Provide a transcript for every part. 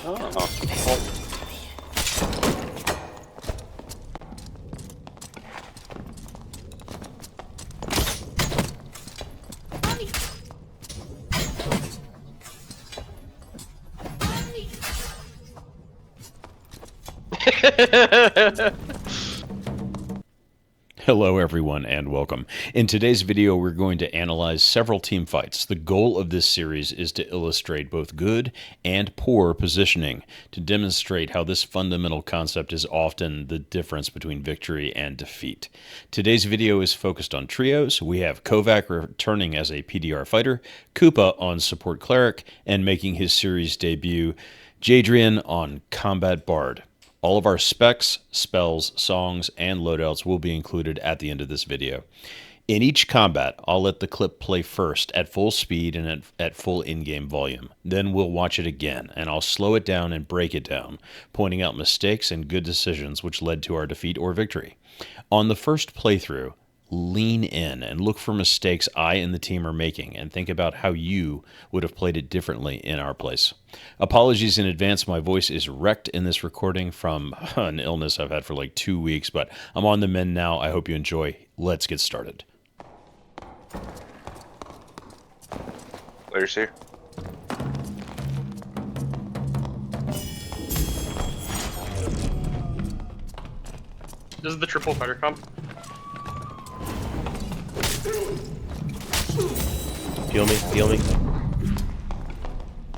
Oh. Hello everyone and welcome. In today's video we're going to analyze several team fights. The goal of this series is to illustrate both good and poor positioning, to demonstrate how this fundamental concept is often the difference between victory and defeat. Today's video is focused on trios. We have Kovac returning as a PDR fighter, Koopa on support cleric, and making his series debut, Jadrian on combat bard. All of our specs, spells, songs, and loadouts will be included at the end of this video. In each combat, I'll let the clip play first at full speed and at full in-game volume. Then we'll watch it again, and I'll slow it down and break it down, pointing out mistakes and good decisions which led to our defeat or victory. On the first playthrough, lean in and look for mistakes I and the team are making and think about how you would have played it differently in our place. Apologies in advance, my voice is wrecked in this recording from an illness I've had for like 2 weeks, but I'm on the mend now. I hope you enjoy. Let's get started. Players here. This is the triple fighter comp. Peel me, peel me.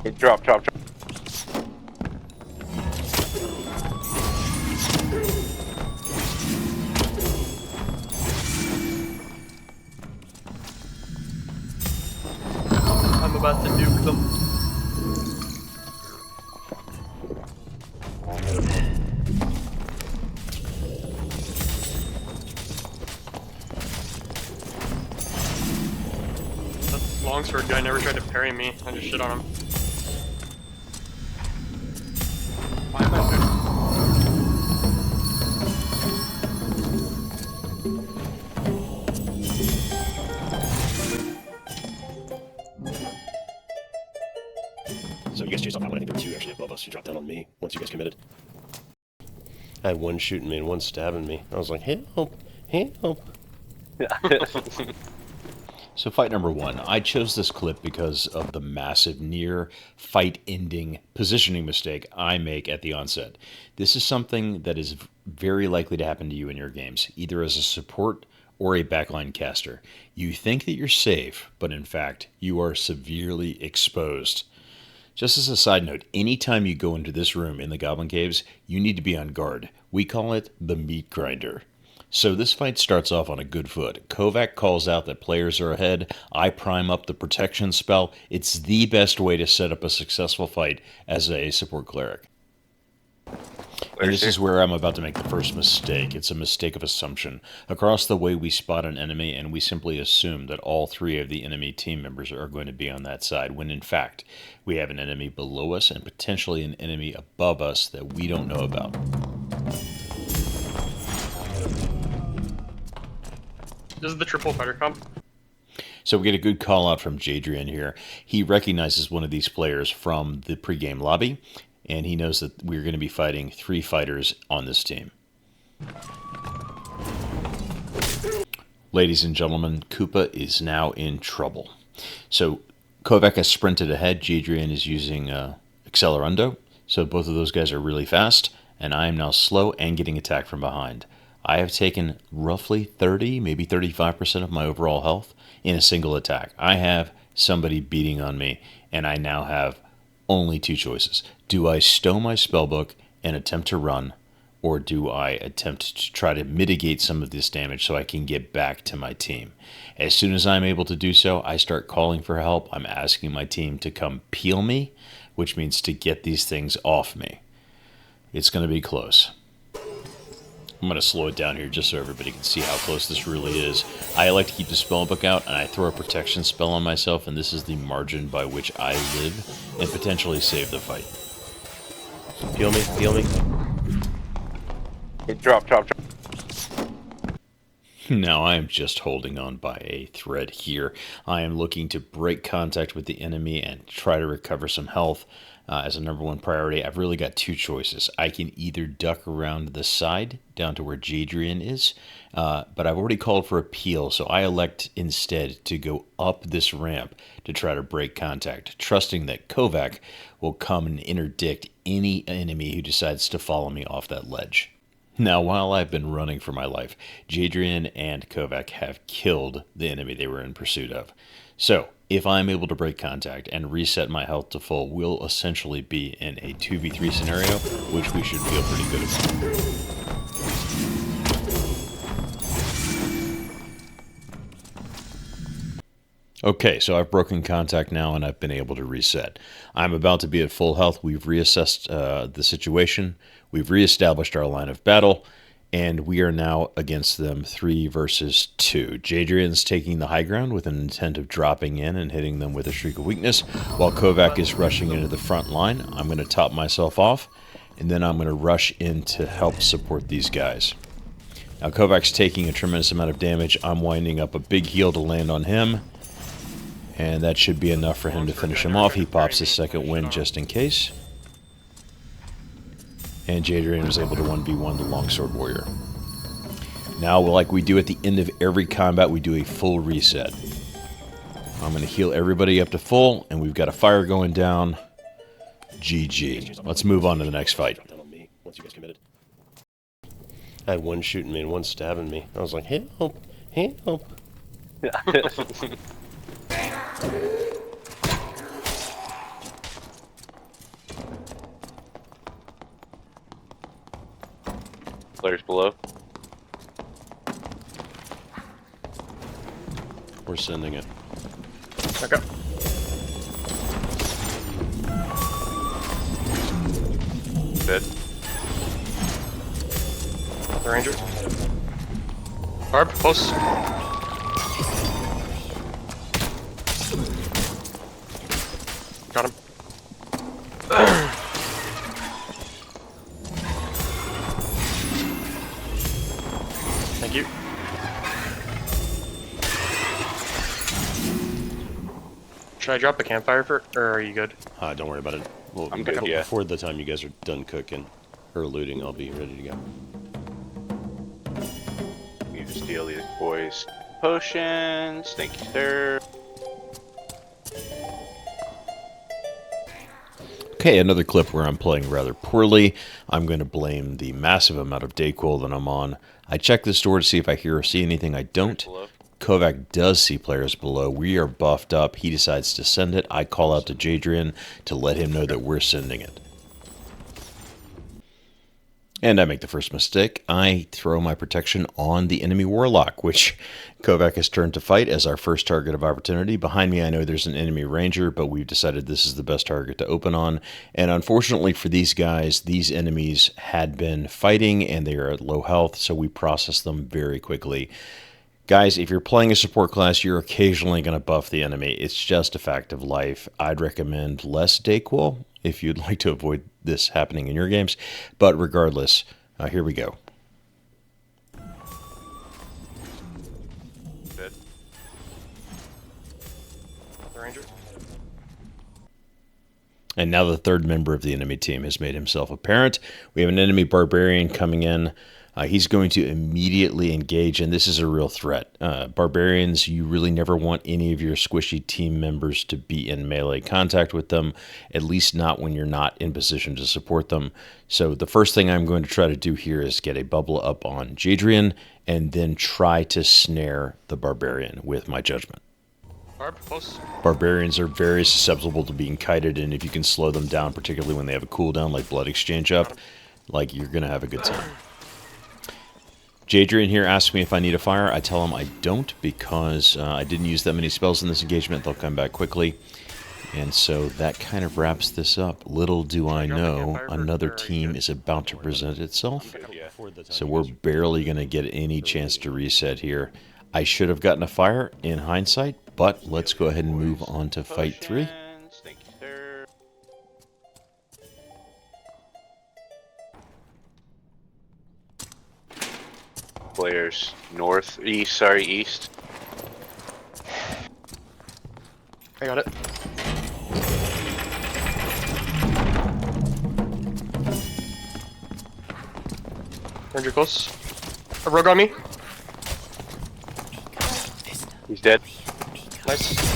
Hey, drop. I'm about to nuke them. That longsword guy never tried to parry me. I just shit on him. Why am I doing? So you guys chased off that one. I think there were two actually above us who dropped down on me once you guys committed. I had one shooting me and one stabbing me. I was like, help, help. So fight number one, I chose this clip because of the massive near fight-ending positioning mistake I make at the onset. This is something that is very likely to happen to you in your games, either as a support or a backline caster. You think that you're safe, but in fact, you are severely exposed. Just as a side note, anytime you go into this room in the Goblin Caves, you need to be on guard. We call it the meat grinder. So this fight starts off on a good foot. Kovac calls out that players are ahead. I prime up the protection spell. It's the best way to set up a successful fight as a support cleric. And this is where I'm about to make the first mistake. It's a mistake of assumption. Across the way, we spot an enemy, and we simply assume that all three of the enemy team members are going to be on that side, when in fact, we have an enemy below us and potentially an enemy above us that we don't know about. This is the triple fighter comp. So we get a good call out from Jadrian here. He recognizes one of these players from the pregame lobby, and he knows that we're going to be fighting three fighters on this team. Ladies and gentlemen, Koopa is now in trouble. So Kovac has sprinted ahead. Jadrian is using Accelerando. So both of those guys are really fast, and I am now slow and getting attacked from behind. I have taken roughly 30, maybe 35% of my overall health in a single attack. I have somebody beating on me, and I now have only two choices. Do I stow my spellbook and attempt to run, or do I attempt to try to mitigate some of this damage so I can get back to my team? As soon as I'm able to do so, I start calling for help. I'm asking my team to come peel me, which means to get these things off me. It's going to be close. I'm going to slow it down here just so everybody can see how close this really is. I like to keep the spellbook out, and I throw a protection spell on myself, and this is the margin by which I live and potentially save the fight. Peel me, peel me. Hey, drop. Now I am just holding on by a thread here. I am looking to break contact with the enemy and try to recover some health as a number one priority. I've really got two choices. I can either duck around the side down to where Jadrian is, but I've already called for a peel, so I elect instead to go up this ramp to try to break contact, trusting that Kovac will come and interdict any enemy who decides to follow me off that ledge. Now, while I've been running for my life, Jadrian and Kovac have killed the enemy they were in pursuit of. So, if I'm able to break contact and reset my health to full, we'll essentially be in a 2v3 scenario, which we should feel pretty good about. Okay, so I've broken contact now and I've been able to reset. I'm about to be at full health. We've reassessed the situation. We've reestablished our line of battle, and we are now against them 3 versus 2. Jadrian's taking the high ground with an intent of dropping in and hitting them with a Shriek of Weakness, while Kovac is rushing into the front line. I'm going to top myself off, and then I'm going to rush in to help support these guys. Now Kovac's taking a tremendous amount of damage. I'm winding up a big heal to land on him, and that should be enough for him to finish him off. He pops his second wind just in case. And Jadrian was able to 1v1 the Longsword Warrior. Now, like we do at the end of every combat, we do a full reset. I'm going to heal everybody up to full, and we've got a fire going down. GG. Let's move on to the next fight. I had one shooting me and one stabbing me. I was like, help, help. Players below. We're sending it. Okay. Dead. The ranger. Barb, close. Got him. Thank you. Should I drop a campfire for, or are you good? Don't worry about it. Well, I'm good, yeah. Before the time you guys are done cooking or looting, I'll be ready to go. You just steal these boys' potions. Thank you, sir. Okay, another clip where I'm playing rather poorly. I'm going to blame the massive amount of dayquil that I'm on. I check this door to see if I hear or see anything. I don't. Kovac does see players below. We are buffed up. He decides to send it. I call out to Jadrian to let him know that we're sending it. And I make the first mistake. I throw my protection on the enemy Warlock, which Kovac has turned to fight as our first target of opportunity. Behind me, I know there's an enemy ranger, but we've decided this is the best target to open on. And unfortunately for these guys, these enemies had been fighting and they are at low health, so we process them very quickly. Guys, if you're playing a support class, you're occasionally going to buff the enemy. It's just a fact of life. I'd recommend less dayquil if you'd like to avoid this happening in your games. But regardless, here we go. Dead. The ranger. And now the third member of the enemy team has made himself apparent. We have an enemy Barbarian coming in. He's going to immediately engage, and this is a real threat. Barbarians, you really never want any of your squishy team members to be in melee contact with them, at least not when you're not in position to support them. So the first thing I'm going to try to do here is get a bubble up on Jadrian, and then try to snare the Barbarian with my judgment. Barb, close. Barbarians are very susceptible to being kited, and if you can slow them down, particularly when they have a cooldown like Blood Exchange up, like you're going to have a good time. Jadrian here asks me if I need a fire. I tell him I don't because I didn't use that many spells in this engagement. They'll come back quickly. And so that kind of wraps this up. Little do I know, another team is about to present itself. So we're barely going to get any chance to reset here. I should have gotten a fire in hindsight, but let's go ahead and move on to Fight 3. Thank you, sir. Players north, east, sorry, east. I got it. You're close. A rogue on me. He's dead. Nice.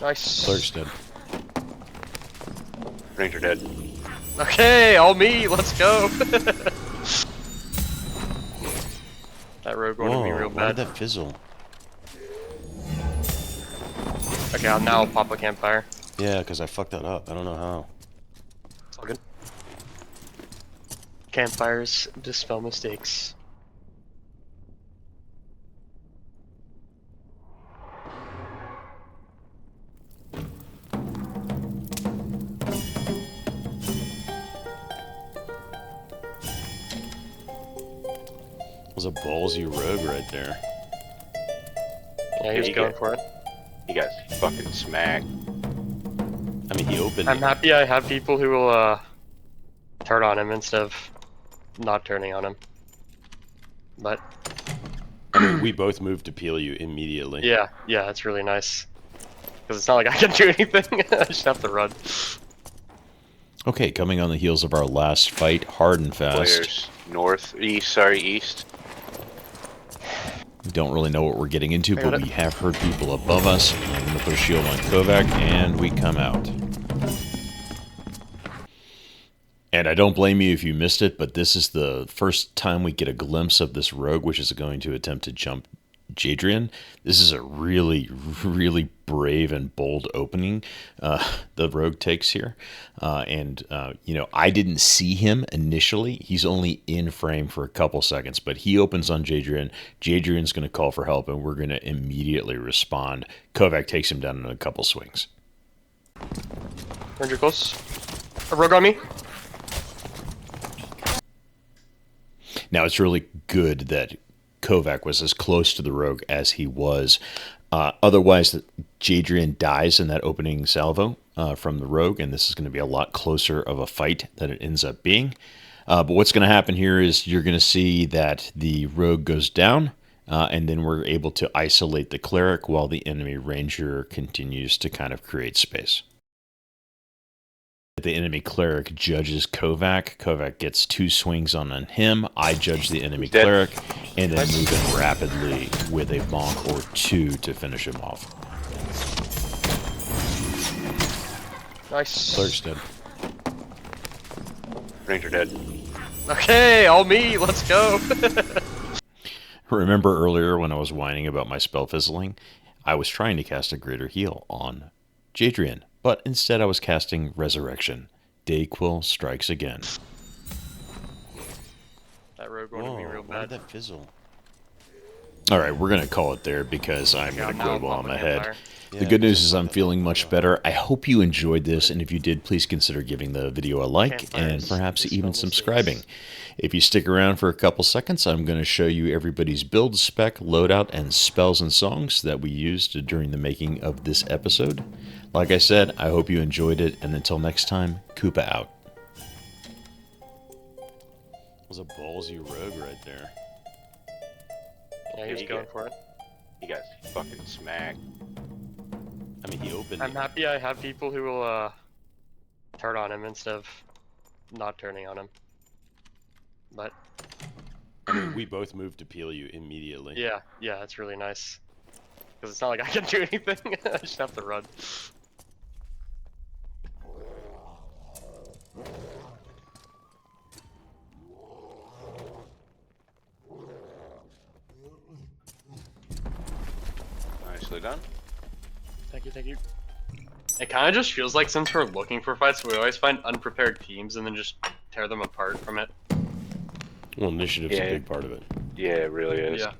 Nice. Cleric's dead. Ranger dead. Okay, all me. Let's go. That rogue wanted me real why did bad. that fizzle? Okay, I'll now pop a campfire. Yeah, because I fucked that up. I don't know how. It's all good. Campfires dispel mistakes. That was a ballsy rogue right there. Yeah, he was you going get- for it. He got fucking smacked. I mean, he opened I'm it. happy I have people who will turn on him instead of not turning on him. But I mean, we both moved to peel you immediately. yeah, it's really nice. Because it's not like I can do anything. I just have to run. Okay, coming on the heels of our last fight, hard and fast. Players north, east, sorry, east. We don't really know what we're getting into, I got but it. we have heard people above us. I'm going to put a shield on Kovac, and we come out. And I don't blame you if you missed it, but this is the first time we get a glimpse of this rogue, which is going to attempt to jump Jadrian. This is a really, really brave and bold opening the rogue takes here. You know, I didn't see him initially. He's only in frame for a couple seconds, but he opens on Jadrian. Jadrian's going to call for help, and we're going to immediately respond. Kovac takes him down in a couple swings. Ranger close. A rogue on me. Now, it's really good that Kovac was as close to the rogue as he was. Otherwise, Jadrian dies in that opening salvo from the rogue, and this is going to be a lot closer of a fight than it ends up being. But what's going to happen here is you're going to see that the rogue goes down, and then we're able to isolate the cleric while the enemy ranger continues to kind of create space. The enemy cleric judges Kovac. Kovac gets 2 swings on him. I judge the enemy Dead. cleric, and then move in rapidly with a bonk or 2 to finish him off. Nice. Cleric's dead. Ranger dead. Okay, all me. Let's go. Remember earlier when I was whining about my spell fizzling? I was trying to cast a greater heal on Jadrian, but instead I was casting Resurrection. Dayquil strikes again. That rogue wanted me real why did bad. that fizzle? All right, we're going to call it there because I'm Yeah, going to now go I'll while pop I'm a ahead. campfire. The good news is I'm feeling much better. I hope you enjoyed this, and if you did, please consider giving the video a like and Campfires perhaps dispel even mistakes. subscribing. If you stick around for a couple seconds, I'm going to show you everybody's build spec, loadout, and spells and songs that we used during the making of this episode. Like I said, I hope you enjoyed it, and until next time, Koopa out. That was a ballsy rogue right there. Yeah, he was you going get- for it. He got fucking smacked. I mean, he opened I'm it. happy I have people who will turn on him instead of not turning on him. But I mean, we both moved to peel you immediately. yeah, it's really nice. Because it's not like I can do anything. I just have to run. Nicely done. Thank you. It kind of just feels like since we're looking for fights, we always find unprepared teams and then just tear them apart from it. Well, initiative's Yeah. a big part of it. Yeah, it really is. Yeah.